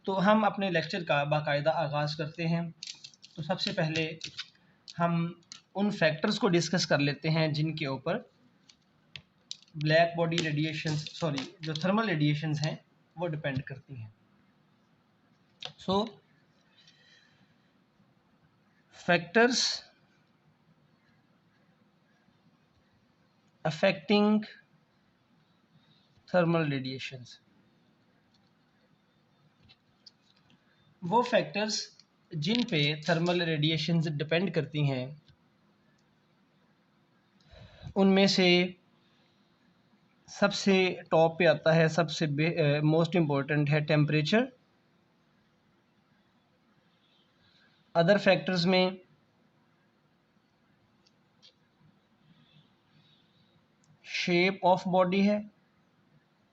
तो हम अपने लेक्चर का बाकायदा आगाज़ करते हैं। तो सबसे पहले हम उन फैक्टर्स को डिस्कस कर लेते हैं जिनके ऊपर ब्लैक बॉडी रेडिएशंस जो थर्मल रेडिएशंस हैं वो डिपेंड करती हैं। सो फैक्टर्स अफेक्टिंग थर्मल रेडिएशंस, वो फैक्टर्स जिन पे थर्मल रेडिएशंस डिपेंड करती हैं उनमें से सबसे टॉप पे आता है, सबसे मोस्ट इम्पोर्टेंट है टेम्परेचर। अदर फैक्टर्स में शेप ऑफ बॉडी है,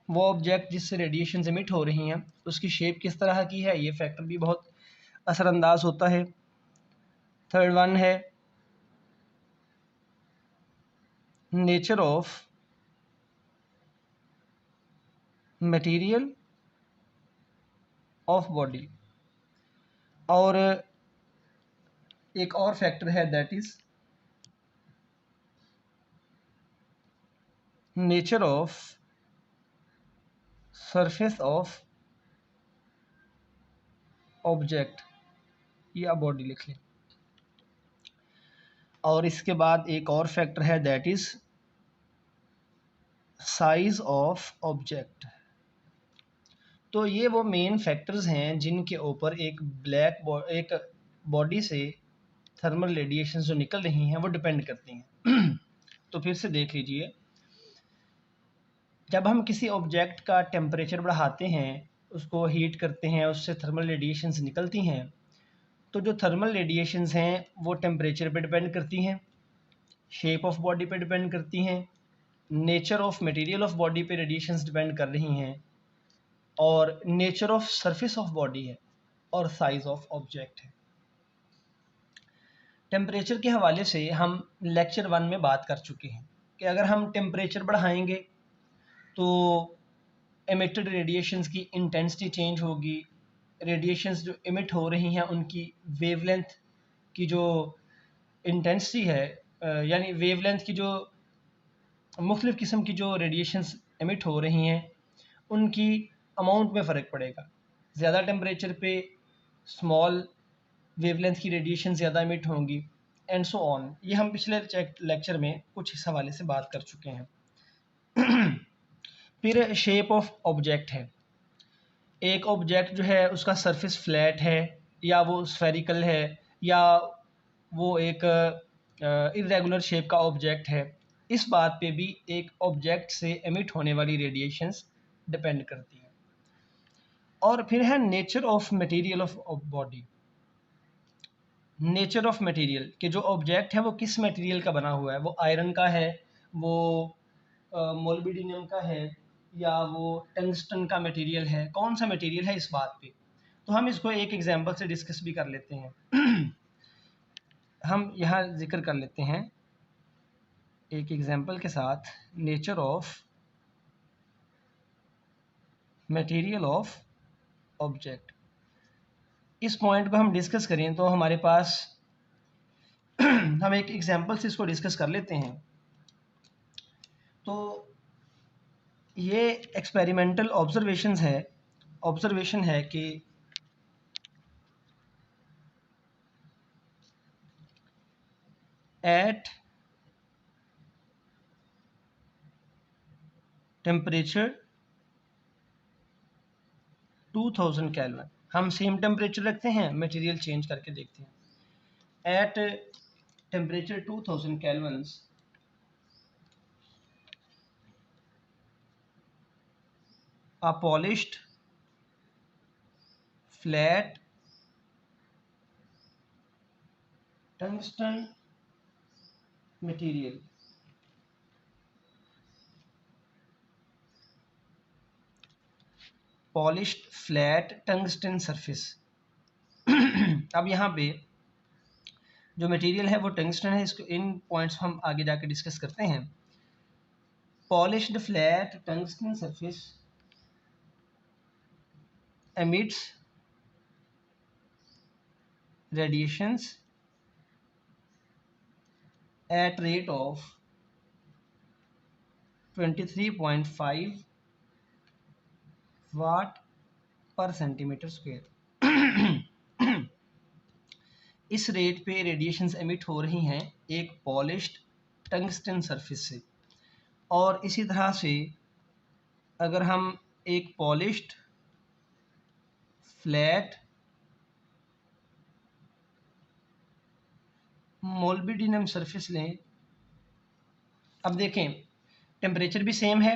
वो ऑब्जेक्ट जिससे रेडिएशन एमिट हो रही हैं उसकी शेप किस तरह की है, ये फैक्टर भी बहुत असरअंदाज होता है। थर्ड वन है nature of material of body, और एक और फैक्टर है that is nature of surface of object, या बॉडी लिख लें। और इसके बाद एक और फैक्टर है that is size of object. तो ये वो मेन फैक्टर्स हैं जिनके ऊपर एक बॉडी से थर्मल रेडिएशन जो निकल रही हैं वो डिपेंड करती हैं। तो फिर से देख लीजिए, जब हम किसी ऑब्जेक्ट का टेम्परेचर बढ़ाते हैं, उसको हीट करते हैं, उससे थर्मल रेडिएशंस निकलती हैं, तो जो थर्मल रेडिएशंस हैं वो टेम्परेचर पे डिपेंड करती हैं, शेप ऑफ बॉडी पे डिपेंड करती हैं, nature of material of body पे रेडिएशंस डिपेंड कर रही हैं, और nature of surface of body है, और साइज ऑफ ऑब्जेक्ट है। टेम्परेचर के हवाले से हम लेक्चर 1 में बात कर चुके हैं कि अगर हम टेम्परेचर बढ़ाएंगे तो एमिटेड रेडिएशंस की इंटेंसिटी चेंज होगी, रेडिएशंस जो एमिट हो रही हैं उनकी वेवलेंथ की जो इंटेंसिटी है, यानी वेवलेंथ की जो मुख्तलिफ़ किस्म की जो रेडिएशंस एमिट हो रही हैं उनकी अमाउंट में फ़र्क पड़ेगा। ज़्यादा टेम्परेचर पे स्मॉल वेवलेंथ की रेडिएशन ज़्यादा एमिट होंगी, एंड सो ऑन। ये हम पिछले लेक्चर में कुछ इस हवाले से बात कर चुके हैं। फिर शेप ऑफ ऑब्जेक्ट है। एक ऑब्जेक्ट जो है उसका सरफेस फ्लैट है, या वो स्फेरिकल है, या वो एक इरेगुलर शेप का ऑब्जेक्ट है, इस बात पे भी एक ऑब्जेक्ट से एमिट होने वाली रेडिएशंस डिपेंड करती हैं। और फिर है nature of material of body. Nature of material कि जो ऑब्जेक्ट है वो किस मटेरियल का बना हुआ है, वो आयरन का है, वो मोलिब्डेनम का है, या वो टंगस्टन का मटेरियल है, कौन सा मटेरियल है इस बात पे। तो हम इसको एक एग्जांपल से डिस्कस भी कर लेते हैं। हम यहाँ जिक्र कर लेते हैं एक एग्जांपल के साथ nature of material of object. इस पॉइंट को हम डिस्कस करें तो हमारे पास हम एक एग्जांपल से इसको डिस्कस कर लेते हैं। तो ये एक्सपेरिमेंटल ऑब्जर्वेशन है कि एट टेम्परेचर 2000 केल्विन, हम सेम टेम्परेचर रखते हैं, मटेरियल चेंज करके देखते हैं। At temperature 2000 kelvin a polished flat tungsten material polished flat tungsten surface. अब यहाँ पे जो मटेरियल है वो टंगस्टन है, इसको इन पॉइंट्स हम आगे जाके डिस्कस करते हैं। Polished flat tungsten surface emits radiations at rate of 23.5 वाट पर सेंटीमीटर स्क्वायर। इस रेट पे रेडिएशंस एमिट हो रही हैं एक पॉलिश्ड टंगस्टन सरफेस से, और इसी तरह से अगर हम एक पॉलिश्ड फ्लैट मोल्बिडिनम सरफेस लें। अब देखें टेम्परेचर भी सेम है,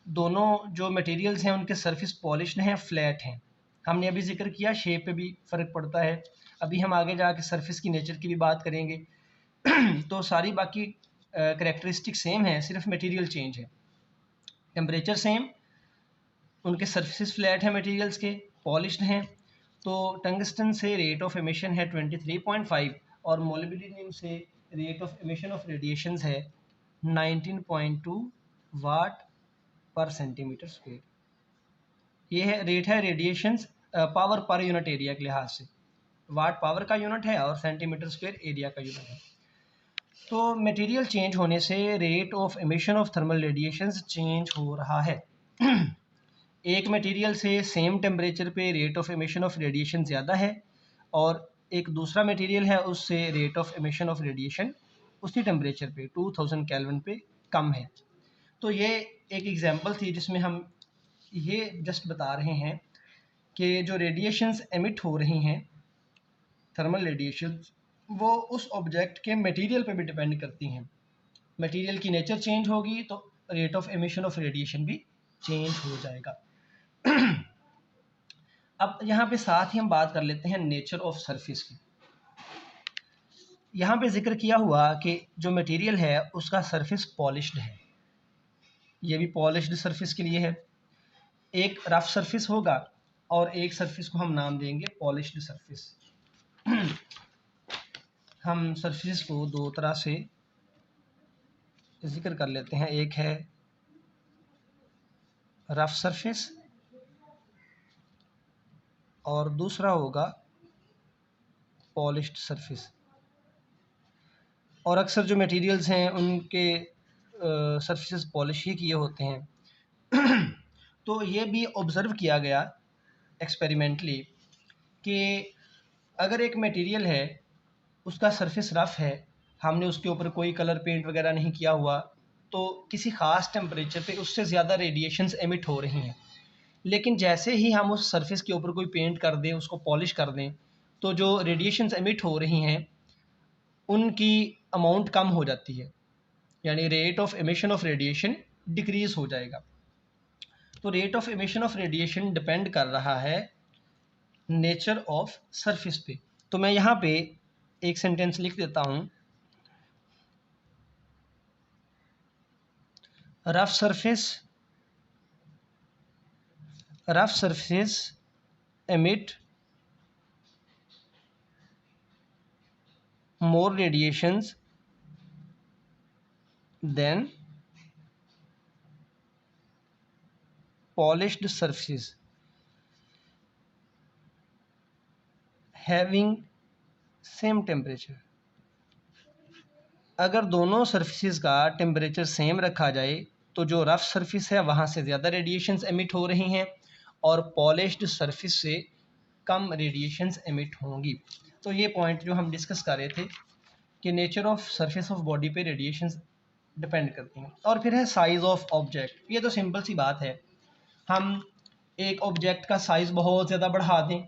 दोनों जो मटेरियल्स हैं उनके सरफेस पॉलिश्ड हैं, फ्लैट हैं। हमने अभी जिक्र किया शेप पे भी फ़र्क पड़ता है, अभी हम आगे जाके सरफेस की नेचर की भी बात करेंगे। तो सारी बाकी करैक्टरिस्टिक सेम है, सिर्फ मटेरियल चेंज है। टेम्परेचर सेम, उनके सरफेस फ्लैट हैं, मटेरियल्स के पॉलिश्ड हैं। तो टंगस्टन से रेट ऑफ एमिशन है 23.5 और मोलिब्डेनम से rate of emission of radiations है 19.2 वाट पर सेंटीमीटर स्क्वायर। ये है रेट है radiations power per unit area के लिहाज से। वाट पावर का यूनिट है और सेंटीमीटर स्क्वायर एरिया का यूनिट है। तो मटेरियल चेंज होने से rate of emission of thermal radiations change हो रहा है। एक मटेरियल से सेम टेम्परेचर पे rate of emission of radiation ज़्यादा है और एक दूसरा मटेरियल है उससे rate of emission of radiation उसी टेम्परेचर पे 2000 केल्विन पे कम है। तो ये एक एग्जांपल थी जिसमें हम ये जस्ट बता रहे हैं कि जो रेडिएशंस एमिट हो रही हैं थर्मल रेडिएशंस, वो उस ऑब्जेक्ट के मटेरियल पे भी डिपेंड करती हैं। मटेरियल की नेचर चेंज होगी तो rate of emission of radiation भी चेंज हो जाएगा। अब यहाँ पे साथ ही हम बात कर लेते हैं नेचर ऑफ सरफेस की। यहाँ पे जिक्र किया हुआ कि जो मटेरियल है उसका सरफेस पॉलिश्ड है, ये भी पॉलिश्ड सरफेस के लिए है। एक रफ सरफेस होगा और एक सरफेस को हम नाम देंगे पॉलिश्ड सरफेस। हम सरफेस को दो तरह से जिक्र कर लेते हैं, एक है रफ सरफेस और दूसरा होगा पॉलिश्ड सरफेस। और अक्सर जो मटेरियल्स हैं उनके सरफेस पॉलिश ही किए होते हैं। तो ये भी ऑब्ज़र्व किया गया एक्सपेरिमेंटली कि अगर एक मटेरियल है उसका सरफेस रफ़ है, हमने उसके ऊपर कोई कलर पेंट वगैरह नहीं किया हुआ, तो किसी ख़ास टेम्परेचर पे उससे ज़्यादा रेडिएशंस एमिट हो रही हैं। लेकिन जैसे ही हम उस सरफेस के ऊपर कोई पेंट कर दें, उसको पॉलिश कर दें, तो जो रेडिएशंस एमिट हो रही हैं उनकी अमाउंट कम हो जाती है, यानी rate of emission of radiation decrease हो जाएगा। तो rate of emission of radiation depend कर रहा है नेचर ऑफ सरफेस पे। तो मैं यहाँ पे एक सेंटेंस लिख देता हूँ, rough surface emit more radiations than polished surfaces having same temperature। अगर दोनों सरफेसेस का टेम्परेचर सेम रखा जाए तो जो रफ सरफेस है वहाँ से ज़्यादा रेडिएशंस एमिट हो रही हैं और पॉलिश्ड सरफेस से कम रेडिएशंस एमिट होंगी। तो ये पॉइंट जो हम डिस्कस कर रहे थे कि nature of surface of body पे रेडिएशंस डिपेंड करती हैं। और फिर है साइज़ ऑफ ऑब्जेक्ट। ये तो सिंपल सी बात है, हम एक ऑब्जेक्ट का साइज़ बहुत ज़्यादा बढ़ा दें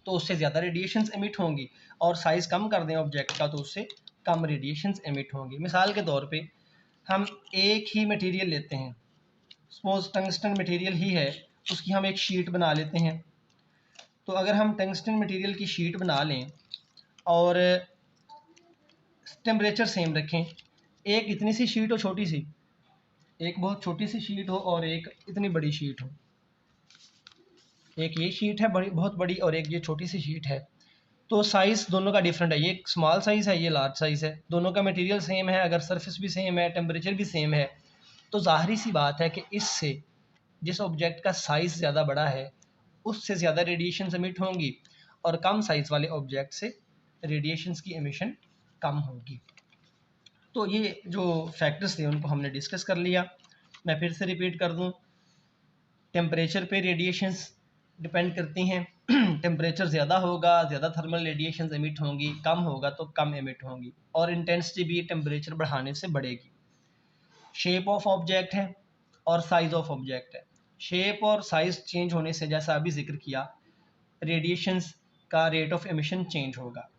तो उससे ज़्यादा रेडिएशंस एमिट होंगी और साइज़ कम कर दें ऑब्जेक्ट का तो उससे कम रेडिएशंस एमिट होंगी। मिसाल के तौर पे हम एक ही मटेरियल लेते हैं, सपोज टंगस्टन मटेरियल ही है, उसकी हम एक शीट बना लेते हैं। तो अगर हम टंगस्टन मटेरियल की शीट बना लें और टेम्परेचर सेम रखें, एक इतनी सी शीट हो छोटी सी, एक बहुत छोटी सी शीट हो और एक इतनी बड़ी शीट हो, एक ये शीट है बड़ी बहुत बड़ी और एक ये छोटी सी शीट है, तो साइज़ दोनों का डिफरेंट है, ये स्मॉल साइज़ है ये लार्ज साइज़ है, दोनों का मटेरियल सेम है, अगर सरफेस भी सेम है, टेम्परेचर भी सेम है, तो ज़ाहिरी सी बात है कि इससे जिस ऑब्जेक्ट का साइज़ ज़्यादा बड़ा है उससे ज़्यादा रेडिएशन एमिट होंगी और कम साइज़ वाले ऑब्जेक्ट से रेडिएशंस की एमिशन कम होगी। तो ये जो फैक्टर्स थे उनको हमने डिस्कस कर लिया। मैं फिर से रिपीट कर दूं, टेम्परेचर पे रेडिएशंस डिपेंड करती हैं। टेम्परेचर ज़्यादा होगा, ज़्यादा थर्मल रेडिएशंस एमिट होंगी, कम होगा तो कम एमिट होंगी, और इंटेंसिटी भी टेम्परेचर बढ़ाने से बढ़ेगी। शेप ऑफ ऑब्जेक्ट है और साइज़ ऑफ ऑब्जेक्ट है। शेप और साइज़ चेंज होने से, जैसा अभी जिक्र किया, रेडिएशंस का रेट ऑफ एमिशन चेंज होगा।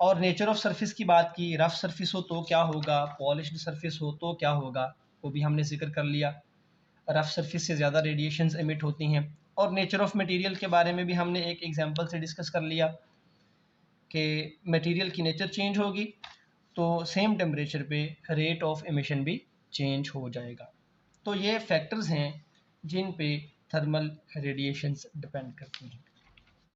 और नेचर ऑफ सरफेस की बात की, रफ सरफेस हो तो क्या होगा, पॉलिश्ड सरफेस हो तो क्या होगा, वो भी हमने जिक्र कर लिया। रफ सरफेस से ज़्यादा रेडिएशंस एमिट होती हैं। और नेचर ऑफ मटेरियल के बारे में भी हमने एक एग्जांपल से डिस्कस कर लिया कि मटेरियल की नेचर चेंज होगी तो सेम टेम्परेचर पे रेट ऑफ एमिशन भी चेंज हो जाएगा। तो ये फैक्टर्स हैं जिन पे थर्मल रेडिएशंस डिपेंड करती हैं।